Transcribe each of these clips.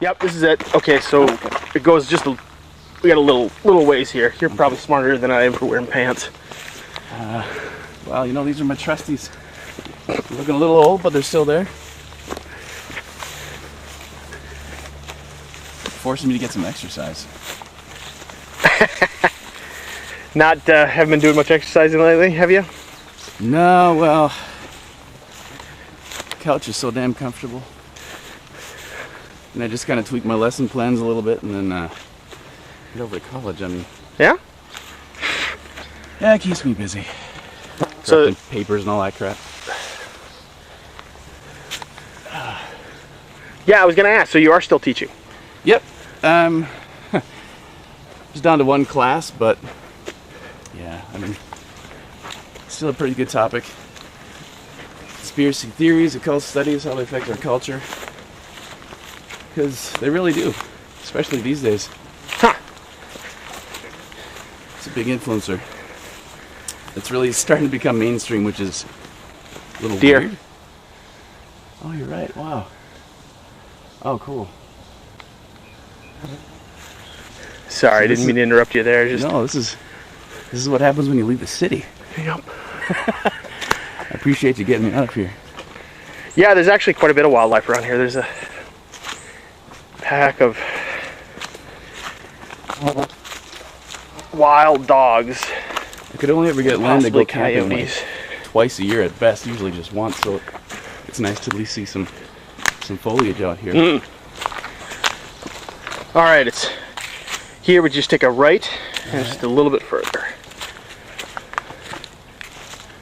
Yep, this is it. Okay, so it goes just a, we got a little ways here. You're probably smarter than I am for wearing pants. Well, you know, these are my trusties. They're looking a little old, but they're still there. Forcing me to get some exercise. Not haven't been doing much exercising lately, have you? No, well, the couch is so damn comfortable. And I just kind of tweak my lesson plans a little bit and then get over to college. I mean, yeah? Yeah, it keeps me busy. So correcting papers and all that crap. Yeah, I was gonna ask, so you are still teaching? Yep. Just down to one class, but yeah, I mean, still a pretty good topic. Conspiracy theories, occult studies, how they affect our culture. Because they really do, especially these days. Huh. It's a big influencer. It's really starting to become mainstream, which is a little weird. Oh, you're right. Wow. Oh, cool. Sorry, I didn't mean to interrupt you there. Just... No, this is what happens when you leave the city. Yep. I appreciate you getting me out of here. Yeah, there's actually quite a bit of wildlife around here. There's a pack of wild dogs. I could only ever get land to go camping like coyotes. Twice a year at best, usually just once, so it's nice to at least see some foliage out here. All right, it's here. We just take a right and just a little bit further.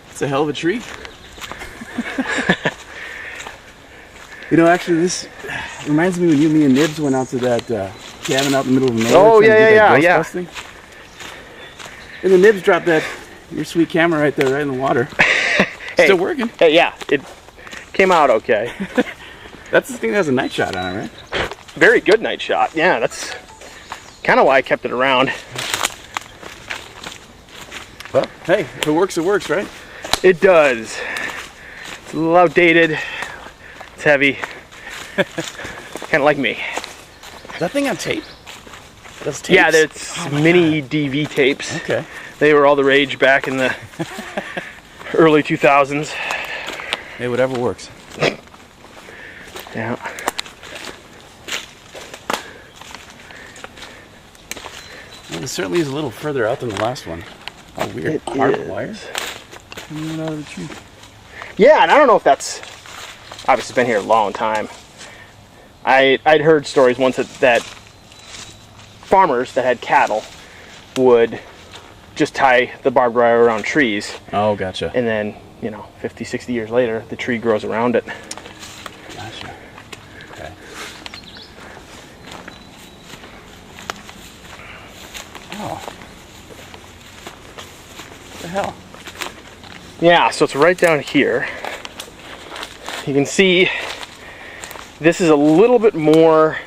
It's a hell of a tree. You know, actually, this reminds me when me and Nibs went out to that cabin out in the middle of nowhere. Oh, yeah. Thing. And the Nibs dropped your sweet camera right there, right in the water. Hey, still working. Hey, yeah, it came out okay. That's the thing that has a night shot on it, right? Very good night shot. Yeah, that's kind of why I kept it around. Well, hey, if it works, right? It does. It's a little outdated. It's heavy. Kind of like me. Is that thing on tape? That's tapes? Yeah, it's mini DV tapes. Okay. They were all the rage back in the early 2000s. Hey, whatever works. Yeah. Well, it certainly is a little further out than the last one. Oh, weird. Barbed wire coming out of the tree. Yeah, and I don't know if that's obviously been here a long time. I'd heard stories once that farmers that had cattle would just tie the barbed wire around trees. Oh, gotcha. And then, 50, 60 years later, the tree grows around it. Gotcha. Okay. Oh. What the hell? Yeah, so it's right down here. You can see this is a little bit more,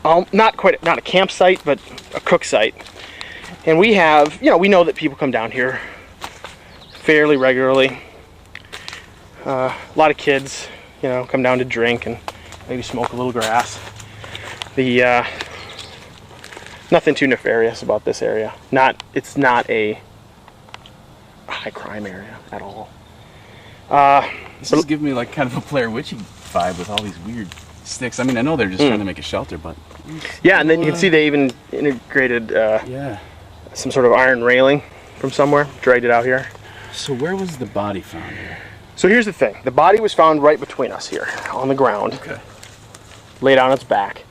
not a campsite, but a cook site. And we have, we know that people come down here fairly regularly. A lot of kids, come down to drink and maybe smoke a little grass. Nothing too nefarious about this area. It's not a high crime area at all. This is giving me like kind of a Blair Witchy vibe with all these weird sticks. I mean, I know they're just trying to make a shelter, but yeah, and then you can see they even integrated some sort of iron railing from somewhere, dragged it out here. So where was the body found here? So here's the thing: the body was found right between us here on the ground, laid on its back,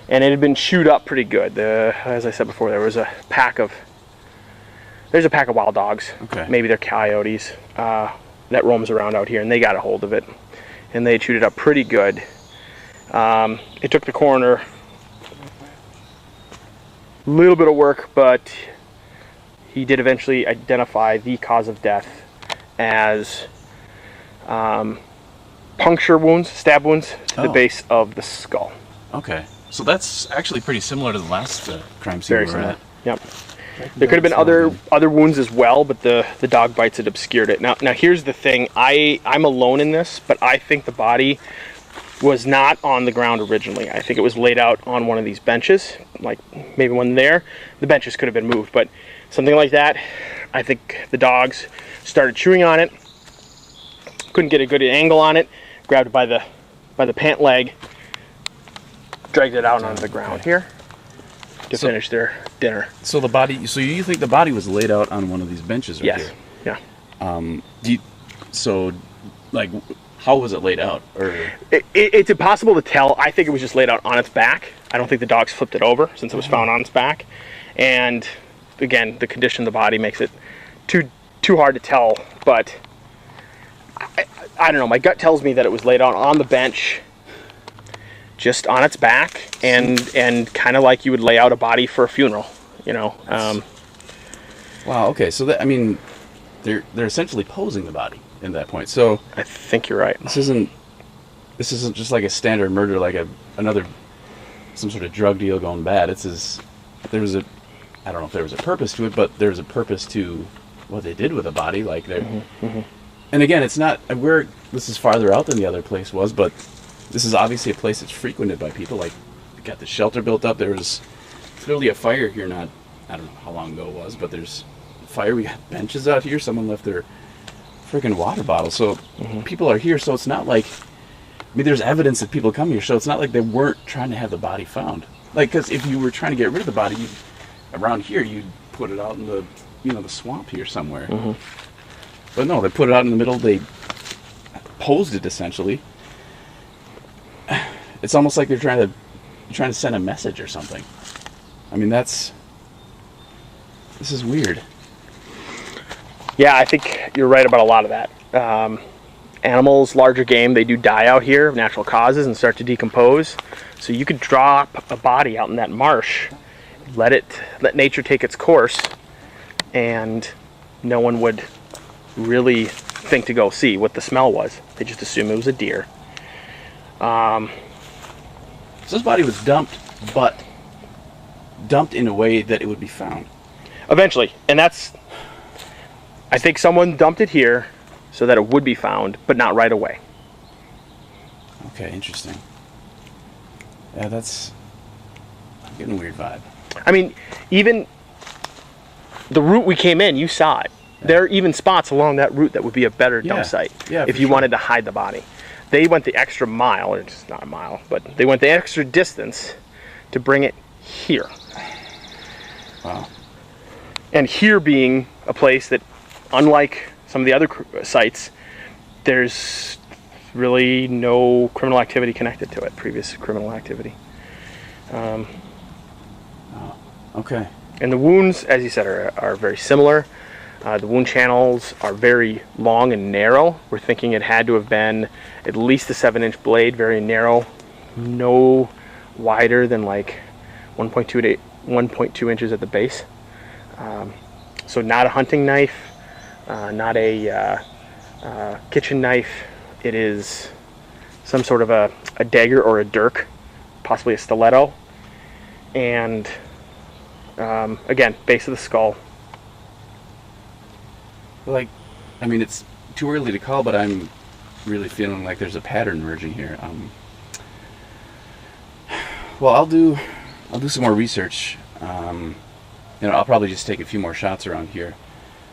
and it had been chewed up pretty good. As I said before, there's a pack of wild dogs. Maybe they're coyotes. That roams around out here, and they got a hold of it, and they chewed it up pretty good. It took the coroner a little bit of work, but he did eventually identify the cause of death as puncture wounds, stab wounds to the base of the skull. Okay, so that's actually pretty similar to the last crime scene. Very similar. Yep. There could have been other wounds as well, but the dog bites had obscured it. Now here's the thing. I'm alone in this, but I think the body was not on the ground originally. I think it was laid out on one of these benches, like maybe one there. The benches could have been moved, but something like that. I think the dogs started chewing on it, couldn't get a good angle on it, grabbed it by the pant leg, dragged it out onto the ground here to finish their dinner. So the body. So you think the body was laid out on one of these benches right here? Yeah. Like, how was it laid out? Or it's impossible to tell. I think it was just laid out on its back. I don't think the dogs flipped it over since it was found on its back. And again, the condition of the body makes it too hard to tell. But I don't know. My gut tells me that it was laid out on the bench, just on its back, and kind of like you would lay out a body for a funeral. You know. Wow. Okay. So that, I mean, they're essentially posing the body in that point. So I think you're right. This isn't just like a standard murder, like some sort of drug deal going bad. I don't know if there was a purpose to it, but there was a purpose to what they did with the body. Like and again, it's not this is farther out than the other place was, but this is obviously a place that's frequented by people. Like, we got the shelter built up. There was clearly a fire here. I don't know how long ago it was, but there's a fire. We got benches out here. Someone left their freaking water bottle. So people are here. So it's not like, there's evidence that people come here. So it's not like they weren't trying to have the body found. Like, because if you were trying to get rid of the body around here, you'd put it out in the swamp here somewhere. But no, they put it out in the middle. They posed it essentially. It's almost like they're trying to send a message or something. I mean, this is weird. Yeah, I think you're right about a lot of that. Animals, larger game, they do die out here of natural causes and start to decompose. So you could drop a body out in that marsh, let nature take its course, and no one would really think to go see what the smell was. They just assume it was a deer. So this body was dumped, but dumped in a way that it would be found. Eventually, and I think someone dumped it here so that it would be found, but not right away. Okay, interesting. Yeah, I'm getting a weird vibe. I mean, even the route we came in, you saw it. Yeah. There are even spots along that route that would be a better dump site if you wanted to hide the body. They went the extra mile, or it's not a mile, but they went the extra distance to bring it here. Wow. And here being a place that, unlike some of the other sites, there's really no criminal activity connected to it, previous criminal activity. Okay. And the wounds, as you said, are very similar. The wound channels are very long and narrow. We're thinking it had to have been at least a 7-inch blade, very narrow, no wider than like 1.2 inches at the base. So not a hunting knife, not a kitchen knife. It is some sort of a dagger or a dirk, possibly a stiletto. And again, base of the skull. Like, I mean, it's too early to call, but I'm really feeling like there's a pattern emerging here. Well, I'll do some more research. I'll probably just take a few more shots around here.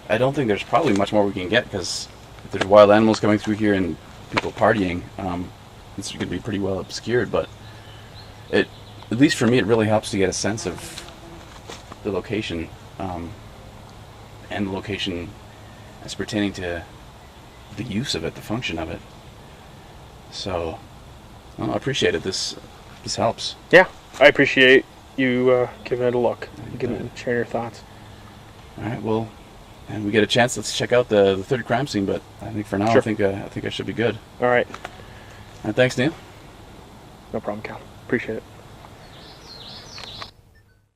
I don't think there's probably much more we can get, because if there's wild animals coming through here and people partying, it's going to be pretty well obscured. But at least for me, it really helps to get a sense of the location, and the location as pertaining to the use of it, the function of it. So, well, I appreciate it. This helps. Yeah, I appreciate you giving it a look, sharing your thoughts. All right, well, and we get a chance, let's check out the third crime scene. But I think for now, sure. I think I should be good. All right. Thanks, Neil. No problem, Cal. Appreciate it.